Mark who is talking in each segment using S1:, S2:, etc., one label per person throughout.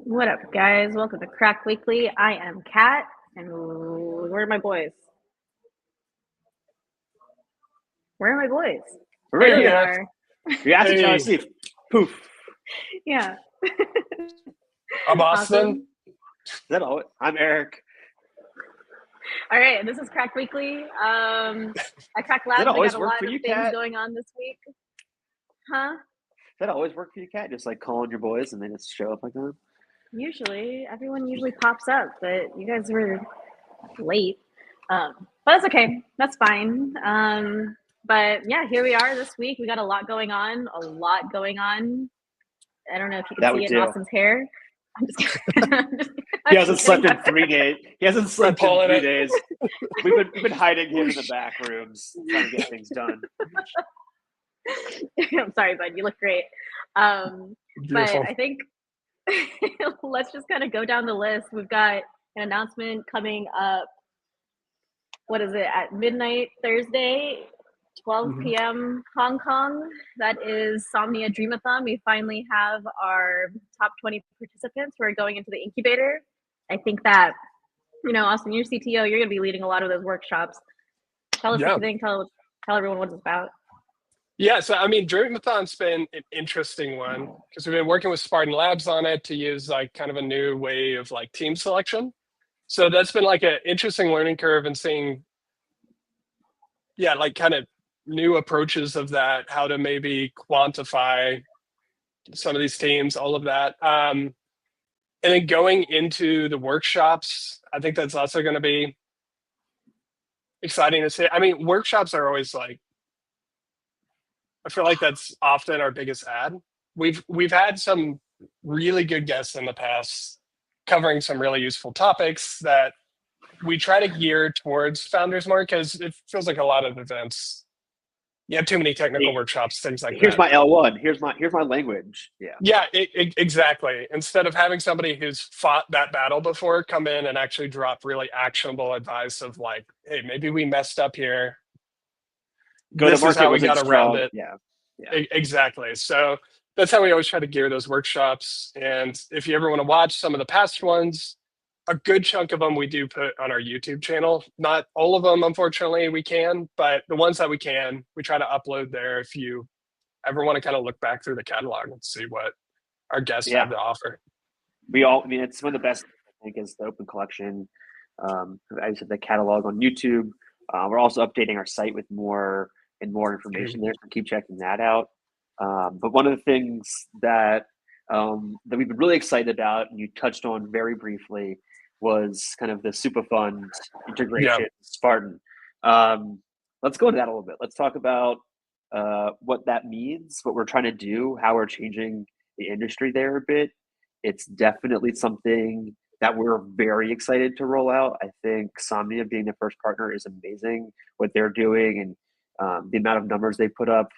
S1: What up, guys? Welcome to Crack Weekly. I am Kat, and where are my boys? Where are my boys?
S2: We're
S1: There
S2: right
S1: they
S2: here.
S1: are.
S2: You asked each other
S3: Hey,
S2: to sleep. Poof.
S1: Yeah.
S3: I'm Austin.
S1: Awesome.
S2: Is that all? I'm Eric.
S1: All right, this is Crack Weekly. At Crack
S2: Does that
S1: Labs, we
S2: always
S1: got a
S2: work
S1: lot
S2: for
S1: of
S2: you,
S1: things
S2: Kat?
S1: going on this week. Huh?
S2: Does that always work for you, Kat? Just like calling your boys and they just show up like that?
S1: Everyone usually pops up, but you guys were late. But that's okay. That's fine. But yeah, here we are this week. We got a lot going on. A lot going on. I don't know if you can
S2: That we
S1: see it in
S2: do.
S1: Austin's hair. I'm just kidding.
S2: He hasn't slept in 3 days. He hasn't slept in
S3: pulling
S2: 3
S3: it.
S2: days. We've been hiding him in the back rooms trying to get things done.
S1: I'm sorry, bud. You look great. But
S3: Beautiful.
S1: I think let's just kind of go down the list. We've got an announcement coming up. What is it? At midnight Thursday, 12
S3: Mhm.
S1: p.m. Hong Kong. That is Somnia Dreamathon. We finally have our top 20 participants who are going into the incubator. I think that, Austin, you're CTO, you're going to be leading a lot of those workshops. Tell us what
S3: Yeah.
S1: you think. Tell everyone what it's about.
S3: Yeah. So, I mean, Dreamathon's been an interesting one because we've been working with Spartan Labs on it to use like kind of a new way of like team selection. So that's been like an interesting learning curve and seeing, yeah, like kind of new approaches of that, how to maybe quantify some of these teams, all of that. And then going into the workshops, I think that's also going to be exciting to see. I mean, workshops are always like, I feel like that's often our biggest ad. We've had some really good guests in the past covering some really useful topics that we try to gear towards founders more because it feels like a lot of events you have too many technical workshops, things like
S2: Here's
S3: that.
S2: my L1. Here's my language. Yeah.
S3: Yeah, exactly. Instead of having somebody who's fought that battle before come in and actually drop really actionable advice of like, hey, maybe we messed up here.
S2: Go to
S3: This is
S2: market
S3: how we
S2: wasn't
S3: got around
S2: strong.
S3: it.
S2: Yeah.
S3: Exactly. So that's how we always try to gear those workshops. And if you ever want to watch some of the past ones, a good chunk of them we do put on our YouTube channel. Not all of them, unfortunately, we can, but the ones that we can, we try to upload there if you ever want to kind of look back through the catalog and see what our guests
S2: Yeah.
S3: have to offer.
S2: It's one of the best, I think, is the open collection. I said the catalog on YouTube. We're also updating our site with more information there, so keep checking that out. But one of the things that we've been really excited about, and you touched on very briefly, was kind of the super fund integration Spartan. Let's go into that a little bit. Let's talk about what that means, what we're trying to do, how we're changing the industry there a bit. It's definitely something that we're very excited to roll out. I think Somnia being the first partner is amazing. What they're doing and the amount of numbers they put up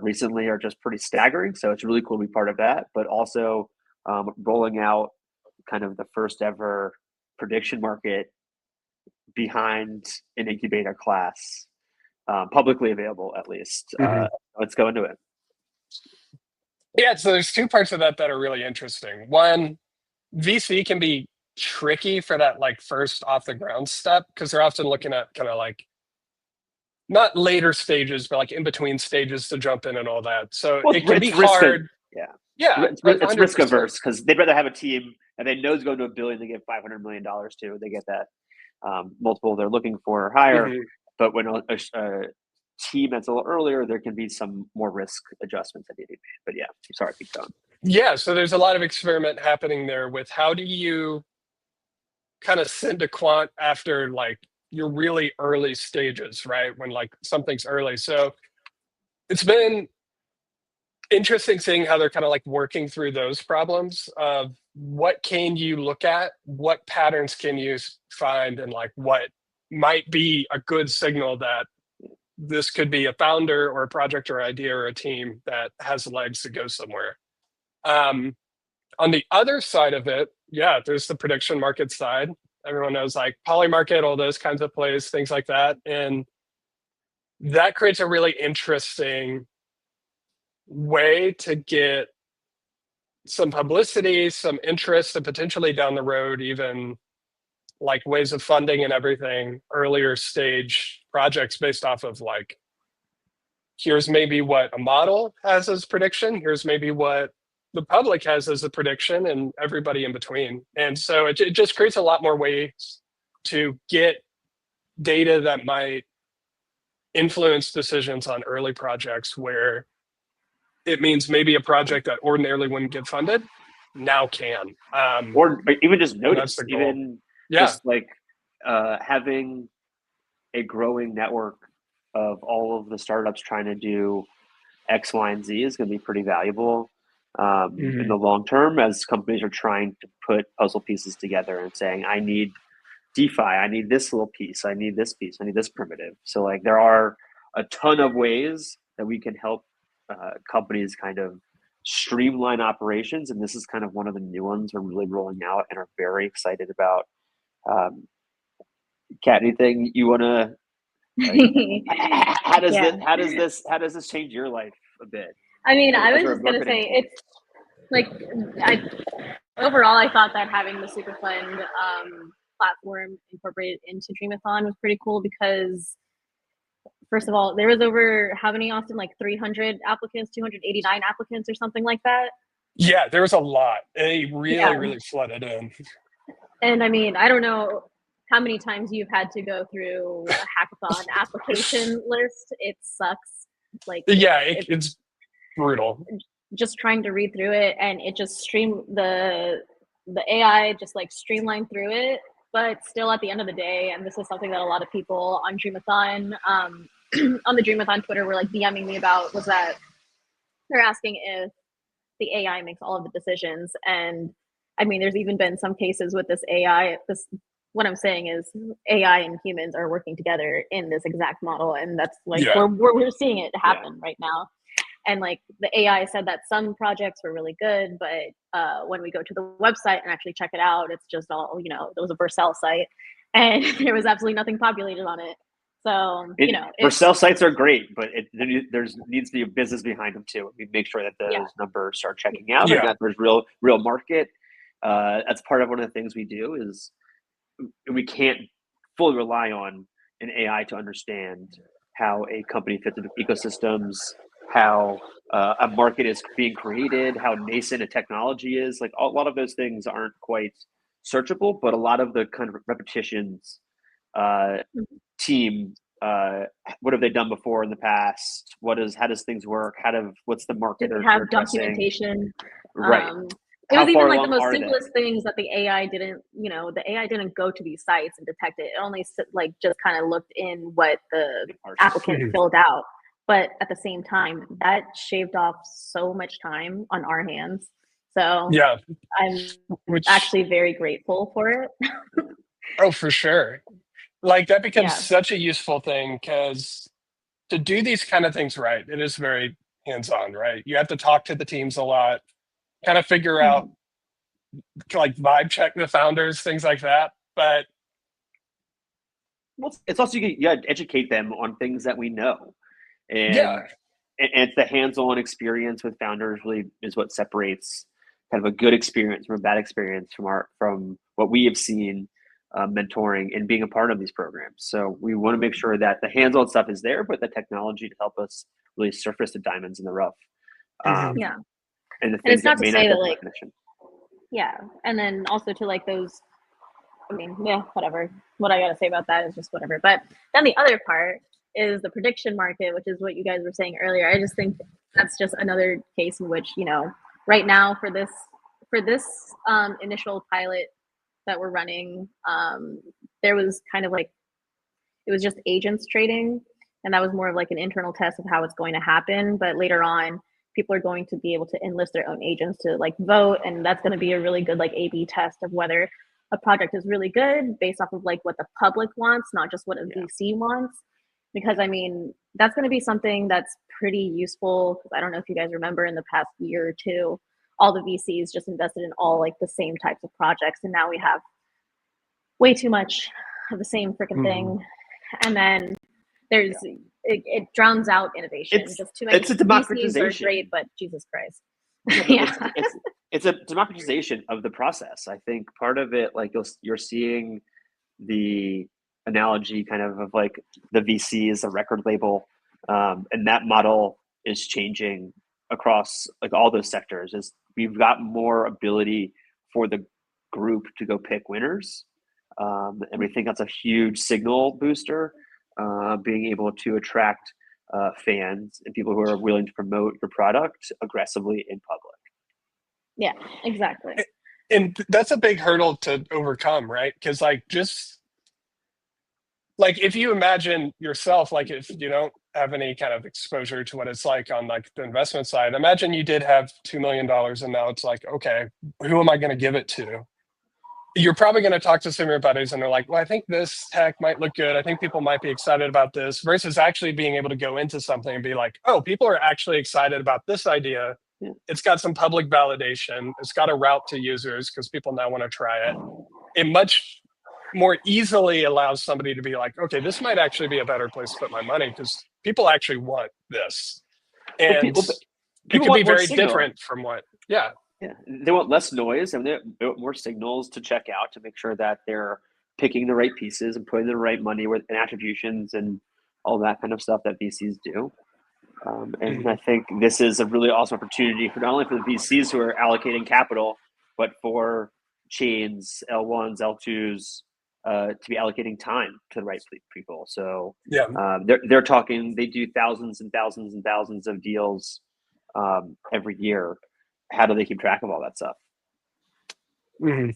S2: recently are just pretty staggering. So it's really cool to be part of that, but also rolling out kind of the first ever prediction market behind an incubator class, publicly available at least. Let's go into it.
S3: Yeah, so there's two parts of that that are really interesting. One, VC can be tricky for that like first off the ground step because they're often looking at kind of like not later stages, but like in between stages to jump in and all that. So it can be hard. Yeah,
S2: It's risk averse because they'd rather have a team and they know it's going to $1 billion. They get $500 million to. They get that multiple they're looking for or higher. But when a team that's a little earlier, there can be some more risk adjustments that need to be made. But yeah, I'm sorry, keep going.
S3: Yeah, so there's a lot of experiment happening there with how do you kind of send a quant after like your really early stages, right? When like something's early. So it's been interesting seeing how they're kind of like working through those problems of what can you look at, what patterns can you find, and like what might be a good signal that this could be a founder or a project or idea or a team that has legs to go somewhere. On the other side of it, yeah, there's the prediction market side. Everyone knows like Polymarket, all those kinds of plays, things like that. And that creates a really interesting way to get some publicity, some interest, and potentially down the road, even like ways of funding and everything, earlier stage projects based off of like, here's maybe what a model has as prediction, here's maybe what the public has as a prediction, and everybody in between. And so it just creates a lot more ways to get data that might influence decisions on early projects, where it means maybe a project that ordinarily wouldn't get funded now can.
S2: Or even just
S3: that's
S2: notice,
S3: the goal.
S2: even
S3: Yeah.
S2: just like having a growing network of all of the startups trying to do X, Y, and Z is going to be pretty valuable in the long term, as companies are trying to put puzzle pieces together and saying, I need DeFi, I need this little piece, I need this piece, I need this primitive. So like there are a ton of ways that we can help companies kind of streamline operations, and this is kind of one of the new ones we're really rolling out and are very excited about. Kat, anything you want to? How does this change your life a bit?
S1: I mean, I was just gonna say it's like overall, I thought that having the Superfund platform incorporated into Dreamathon was pretty cool because, first of all, there was over how many, Austin? Like 300 applicants, 289 applicants, or something like that.
S3: Yeah, there was a lot. They really flooded in.
S1: And I mean, I don't know how many times you've had to go through a hackathon application list. It sucks. Like,
S3: yeah, it's brutal.
S1: Just trying to read through it, and it just the AI just like streamlined through it. But still, at the end of the day, and this is something that a lot of people on Dreamathon, on the Dreamathon Twitter, were like DMing me about, was that they're asking if the AI makes all of the decisions. And I mean, there's even been some cases with this AI. What I'm saying is AI and humans are working together in this exact model, and that's like we're seeing it happen right now. And like the AI said that some projects were really good, but when we go to the website and actually check it out, it's just all, there was a Vercel site and there was absolutely nothing populated on it. So,
S2: Vercel sites are great, but there needs to be a business behind them too. We make sure that those numbers start checking out and that there's real market. That's part of one of the things we do is we can't fully rely on an AI to understand how a company fits into ecosystems, how a market is being created, how nascent a technology is. Like a lot of those things aren't quite searchable, but a lot of the kind of repetitions, team, what have they done before in the past? How does things work? What's the market?
S1: Does it have documentation?
S2: Right.
S1: It was even like the most simplest things that the AI didn't, the AI didn't go to these sites and detect it. It only like just kind of looked in what the applicant filled out. But at the same time, that shaved off so much time on our hands. So I'm actually very grateful for it.
S3: Oh, for sure. Like that becomes such a useful thing, because to do these kind of things right, it is very hands-on, right? You have to talk to the teams a lot, kind of figure out, like vibe check the founders, things like that. But
S2: it's also you got to educate them on things that we know, and it's the hands-on experience with founders really is what separates kind of a good experience from a bad experience from what we have seen mentoring and being a part of these programs. So we want to make sure that the hands-on stuff is there, but the technology to help us really surface the diamonds in the rough. And the things that may not get recognition.
S1: Yeah, and then also to like those, I mean, whatever. What I got to say about that is just whatever. But then the other part is the prediction market, which is what you guys were saying earlier. I just think that's just another case in which, right now for this initial pilot that we're running, there was kind of like, it was just agents trading, and that was more of like an internal test of how it's going to happen. But later on, people are going to be able to enlist their own agents to like vote, and that's going to be a really good like A/B test of whether a project is really good based off of like what the public wants, not just what a VC wants. Because I mean, that's going to be something that's pretty useful, because I don't know if you guys remember in the past year or two, all the VCs just invested in all like the same types of projects, and now we have way too much of the same freaking thing. And then there's it drowns out innovation. Just too many.
S2: It's a democratization.
S1: VCs are great, but Jesus Christ.
S2: it's a democratization of the process. I think part of it, like you're seeing the analogy kind of like the VC is a record label, and that model is changing across like all those sectors. Is we've got more ability for the group to go pick winners, and we think that's a huge signal booster, being able to attract fans and people who are willing to promote your product aggressively in public.
S1: Yeah, exactly.
S3: And that's a big hurdle to overcome, right? Because like just like if you imagine yourself, like if you don't have any kind of exposure to what it's like on like the investment side, imagine you did have $2 million and now it's like, okay, who am I going to give it to? You're probably going to talk to some of your buddies and they're like, well, I think this tech might look good. I think people might be excited about this, versus actually being able to go into something and be like, oh, people are actually excited about this idea.
S2: Yeah.
S3: It's got some public validation. It's got a route to users because people now want to try it. It much more easily allows somebody to be like, okay, this might actually be a better place to put my money because people actually want this. And
S2: people
S3: it could
S2: want
S3: be
S2: more
S3: very
S2: signal.
S3: different from what, yeah.
S2: Yeah, they want less noise and they want more signals to check out to make sure that they're picking the right pieces and putting the right money with and attributions and all that kind of stuff that VCs do. And I think this is a really awesome opportunity for not only for the VCs who are allocating capital, but for chains, L1s, L2s, to be allocating time to the right people. So
S3: yeah,
S2: they're talking. They do thousands and thousands and thousands of deals every year. How do they keep track of all that stuff?
S1: The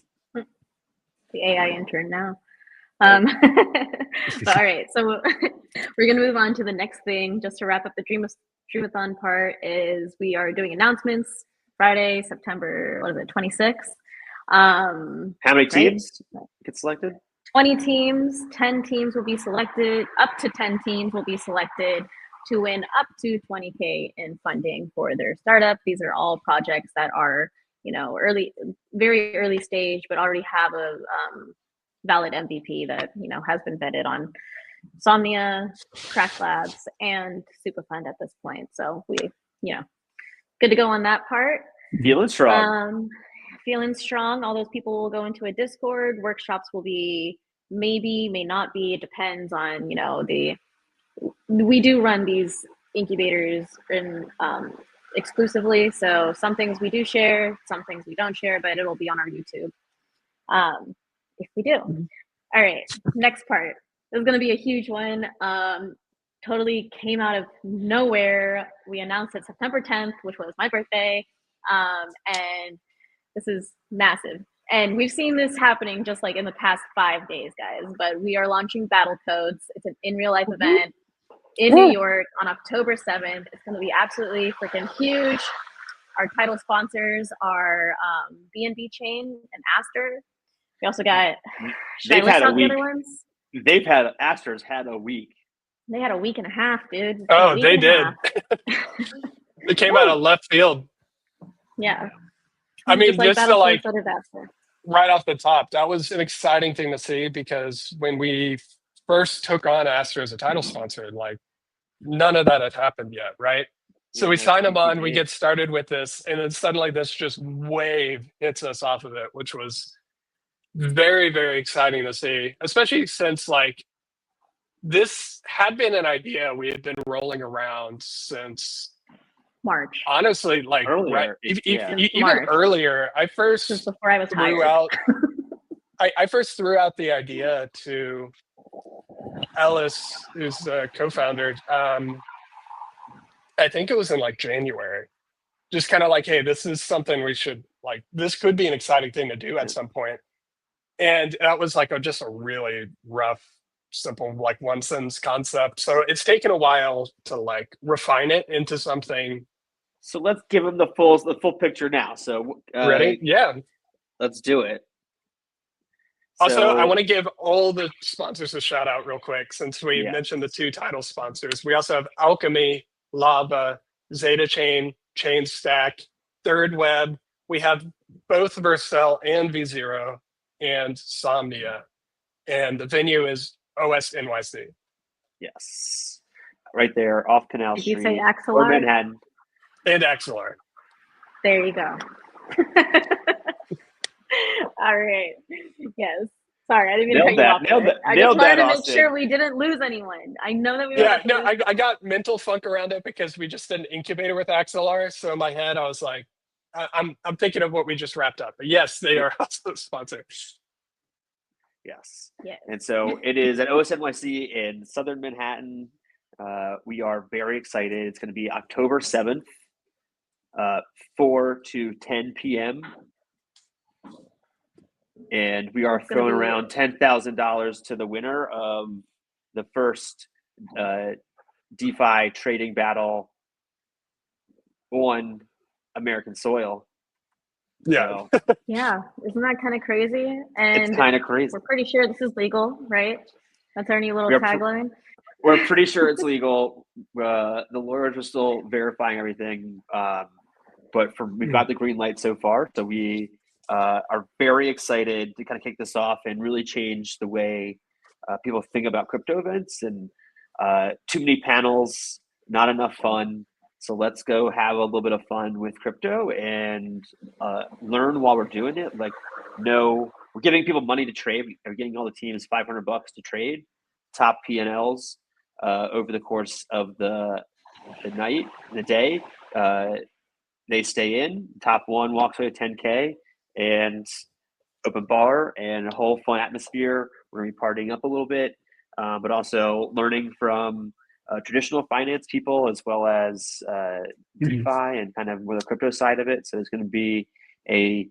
S1: AI intern now. But all right, so we're gonna move on to the next thing. Just to wrap up the Dreamathon part, is we are doing announcements Friday, September 26th.
S2: How many teams get selected?
S1: 20 teams. 10 teams will be selected. Up to 10 teams will be selected to win up to 20K in funding for their startup. These are all projects that are, very early stage, but already have a valid MVP that, has been vetted on Somnia, Crack Labs, and Superfund at this point. So we, good to go on that part.
S2: Feeling strong.
S1: Feeling strong. All those people will go into a Discord. Workshops will be maybe, may not be. It depends on, we do run these incubators in exclusively. So some things we do share, some things we don't share, but it'll be on our YouTube if we do. All right, next part. This is going to be a huge one. Totally came out of nowhere. We announced it September 10th, which was my birthday. And this is massive. And we've seen this happening just like in the past 5 days, guys. But we are launching BattleCodes. It's an in real life event in New York on October 7th. It's going to be absolutely freaking huge. Our title sponsors are BNB Chain and Aster. We also got.
S2: They've had a week.
S1: The other ones?
S2: Aster's had a week.
S1: They had a week and a half, dude.
S3: Oh, they did. They came out of left field.
S1: Yeah.
S3: I mean, just to like
S1: Aster.
S3: Right off the top, that was an exciting thing to see, because when we first took on Aster as a title sponsor, like none of that had happened yet, right? So we sign them on, we get started with this, and then suddenly this just wave hits us off of it, which was very, very exciting to see, especially since like this had been an idea we had been rolling around since
S1: March.
S3: Honestly, like
S2: earlier,
S3: even earlier. I first
S1: just before I was
S3: threw out. I first threw out the idea to Ellis, who's the co-founder. I think it was in like January. Just kind of like, hey, this is something we should like. This could be an exciting thing to do at some point. And that was like just a really rough, simple, like one sentence concept. So it's taken a while to like refine it into something.
S2: So let's give them the full picture now. So
S3: ready? Yeah.
S2: Let's do it.
S3: Also, I want to give all the sponsors a shout out real quick, since we mentioned the two title sponsors. We also have Alchemy, Lava, Zeta Chain, Chain Stack, Third Web. We have both Vercel and V0 and Somnia. And the venue is OS NYC.
S2: Yes. Right there off Canal Street.
S1: Did you say
S2: or
S1: Axelar?
S2: Manhattan.
S3: And Axelar.
S1: There you go. All right. Yes. Sorry, I didn't mean to
S2: Nailed
S1: cut you
S2: that,
S1: off
S2: nailed
S1: there.
S2: that,
S1: I
S2: nailed
S1: just wanted
S2: that,
S1: to make
S2: Austin.
S1: sure we didn't lose anyone. I know that we were
S3: Yeah,
S1: about to
S3: no,
S1: lose
S3: I got mental funk around it because we just did an incubator with XLR. So in my head, I was like, I'm thinking of what we just wrapped up. But yes, they are also sponsors.
S2: Yes.
S1: Yes.
S2: And so it is at OSNYC in Southern Manhattan. We are very excited. It's going to be October 7th, 4 to 10 p.m. And we are throwing around $10,000 to the winner of the first DeFi trading battle on American soil.
S3: Yeah.
S2: So
S1: Yeah. Isn't that kind of crazy? And
S2: it's kind of crazy.
S1: we're pretty sure this is legal, right? That's our new little tagline.
S2: We're pretty sure it's legal. The lawyers are still verifying everything. But we've got the green light so far. So we are very excited to kind of kick this off and really change the way people think about crypto events. And too many panels, not enough fun. So let's go have a little bit of fun with crypto and learn while we're doing it. Like, no, we're giving people money to trade. We're getting all the teams $500 to trade, top P&Ls over the course of the night, the day. They stay in. Top one walks away with 10K and open bar and a whole fun atmosphere. We're going to be partying up a little bit, but also learning from traditional finance people as well as DeFi and kind of more the crypto side of it. So there's going to be a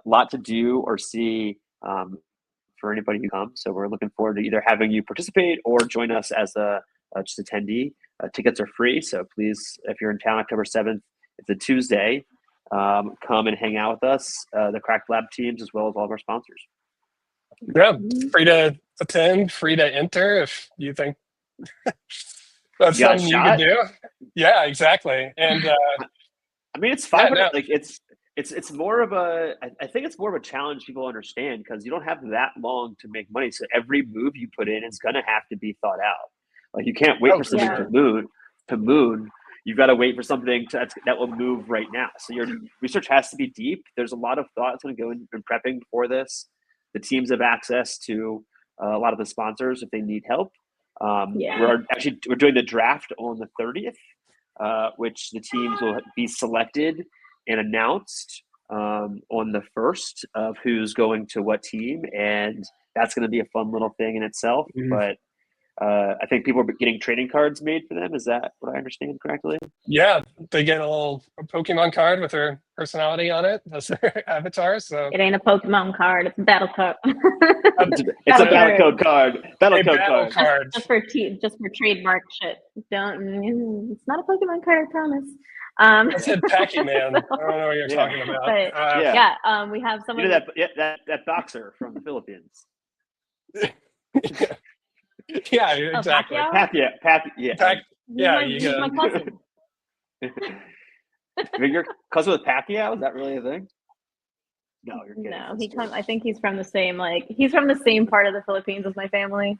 S2: lot to do or see for anybody who comes. So we're looking forward to either having you participate or join us as a just attendee. Tickets are free, so please, if you're in town October 7th, it's a Tuesday, come and hang out with us, the Cracked Lab teams, as well as all of our sponsors.
S3: Yeah, free to attend, free to enter if you think that's something you can do. Yeah, exactly. And
S2: I mean, it's 500. Like it's more of a. I think it's more of a challenge people understand because you don't have that long to make money. So every move you put in is going to have to be thought out. Like you can't wait for something to moon. You've got to wait for something that will move right now. So your research has to be deep. There's a lot of thought that's going to go in prepping for this. The teams have access to a lot of the sponsors if they need help. We're doing the draft on the 30th, which the teams will be selected and announced on the 1st of who's going to what team, and that's going to be a fun little thing in itself. But I think people are getting trading cards made for them. Is that what I understand correctly?
S3: Yeah, they get a Pokemon card with their personality on it. That's their avatar. So
S1: it ain't a Pokemon card; it's a battle code.
S2: It's a BattleCode card. BattleCode
S3: card.
S1: Just for trademark shit. It's not a Pokemon card, I promise.
S3: I said Pac-Man. I don't know what you're talking about.
S1: But, we have someone.
S2: You know that boxer from the Philippines.
S3: Yeah, exactly.
S2: Pacquiao.
S1: He's my cousin.
S2: You're cousin with Pacquiao? Is that really a thing? No, you're kidding.
S1: No, I think he's from the same he's from the same part of the Philippines as my family.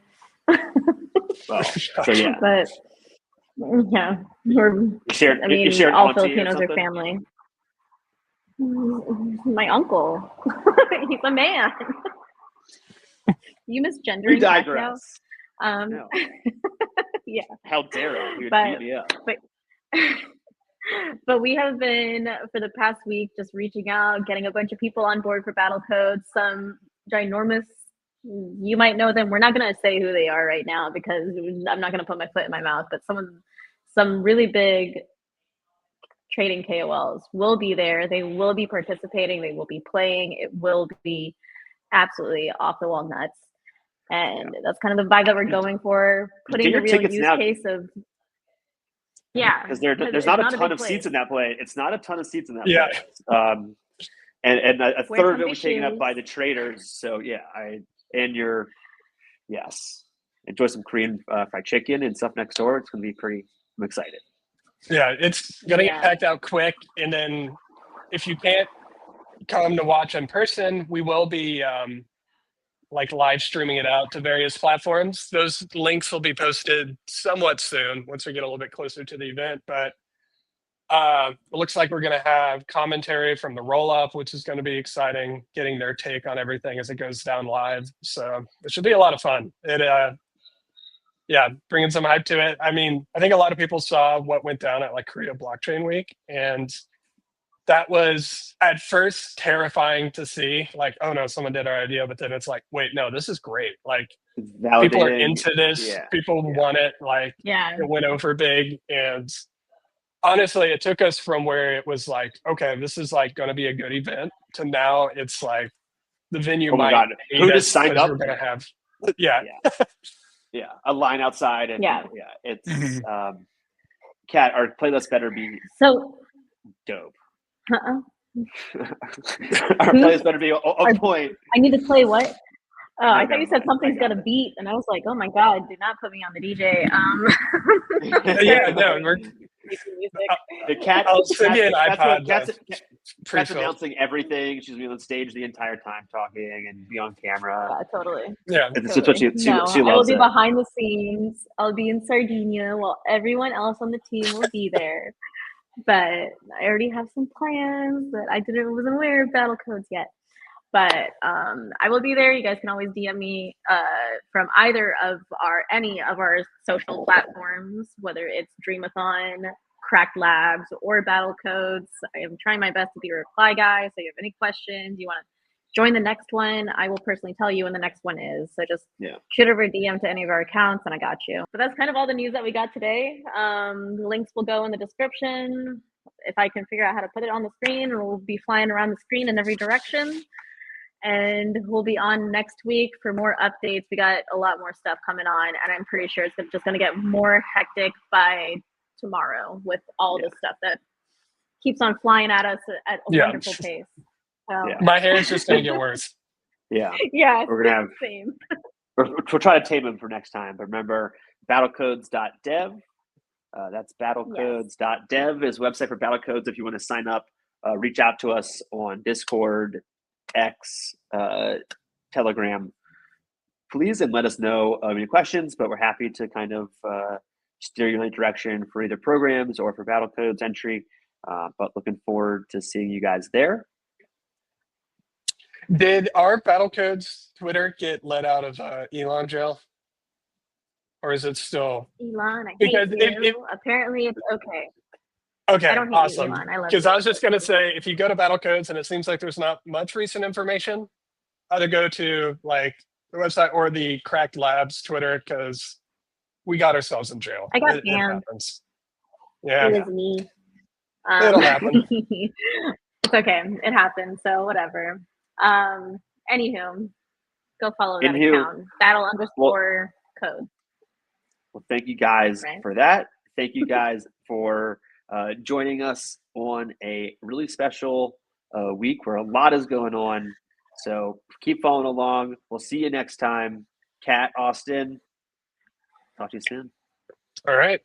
S2: Well, so yeah.
S1: But yeah, all Filipinos are family. My uncle. He's a man. You misgendering.
S2: We digress.
S1: No. Yeah.
S2: How dare you beat me up?
S1: But we have been for the past week just reaching out, getting a bunch of people on board for BattleCodes. Some ginormous, you might know them. We're not going to say who they are right now because I'm not going to put my foot in my mouth. But some really big trading KOLs will be there. They will be participating. They will be playing. It will be absolutely off the wall nuts. And that's kind of the vibe that we're going for. Putting the real use case of. Yeah,
S2: because there's not a ton of seats in that play. It's not a ton of seats in that play. And a third of it was taken up by the traders. So yeah, enjoy some Korean fried chicken and stuff next door. It's gonna be pretty. I'm excited.
S3: Yeah, it's gonna get packed out quick, and then if you can't come to watch in person, we will be live streaming it out to various platforms. Those links will be posted somewhat soon once we get a little bit closer to the event. But It looks like we're going to have commentary from the roll-up, which is going to be exciting, getting their take on everything as it goes down live. So it should be a lot of fun. Bringing some hype to it. I mean, I think a lot of people saw what went down at like Korea Blockchain Week, and that was at first terrifying to see. Like, oh no, someone did our idea, but then it's like, wait, no, this is great. Like, people are into this. People want it. Like, it went over big, and honestly, it took us from where it was like, okay, this is like going to be a good event, to now it's like the venue might hate
S2: who
S3: us
S2: just signed up?
S3: we're going to have,
S2: a line outside, and it's Cat, our playlist better be
S1: so
S2: dope.
S1: Uh-uh.
S2: Our playlist better be on point.
S1: I need to play what? Oh, I thought you said something's got a beat, and I was like, oh my god, do not put me on the DJ.
S2: The Cat.
S3: I'll send you an iPod.
S2: Cat's announcing everything. She's been on stage the entire time talking and be on camera.
S1: Totally.
S3: Yeah,
S2: this is what she loves.
S1: I will be behind the scenes. I'll be in Sardinia while everyone else on the team will be there. But I already have some plans that I wasn't aware of BattleCodes yet. But I will be there. You guys can always DM me from either of any of our social platforms, whether it's Dreamathon, Cracked Labs, or BattleCodes. I am trying my best to be a reply guy. So if you have any questions, you want to join the next one, I will personally tell you when the next one is. So just shoot over a DM to any of our accounts and I got you. But that's kind of all the news that we got today. The links will go in the description. If I can figure out how to put it on the screen, we'll be flying around the screen in every direction. And we'll be on next week for more updates. We got a lot more stuff coming on, and I'm pretty sure it's just going to get more hectic by tomorrow with all this stuff that keeps on flying at us at a wonderful pace. So.
S3: My hair is just going to get worse.
S2: Yeah,
S1: we're gonna have same.
S2: We'll try to tame them for next time. But remember, battlecodes.dev. That's battlecodes.dev is a website for BattleCodes. If you want to sign up, reach out to us on Discord, X, Telegram, please, and let us know any questions. But we're happy to kind of steer you in the direction for either programs or for BattleCodes entry. But looking forward to seeing you guys there.
S3: Did our BattleCodes Twitter get let out of Elon jail? Or is it still
S1: Elon? I hate you. Apparently it's okay.
S3: Okay,
S1: I don't hate
S3: awesome.
S1: Because
S3: I was just going to say, if you go to BattleCodes and it seems like there's not much recent information, either go to like the website or the Cracked Labs Twitter, because we got ourselves in jail.
S1: I got banned.
S3: Yeah,
S1: it was me.
S3: It'll happen.
S1: It's okay. It happened. So whatever. Anywho, go follow that account. Battle_code.
S2: Well, thank you guys for that. Thank you guys for joining us on a really special week where a lot is going on. So keep following along. We'll see you next time. Kat, Austin, talk to you soon.
S3: All right.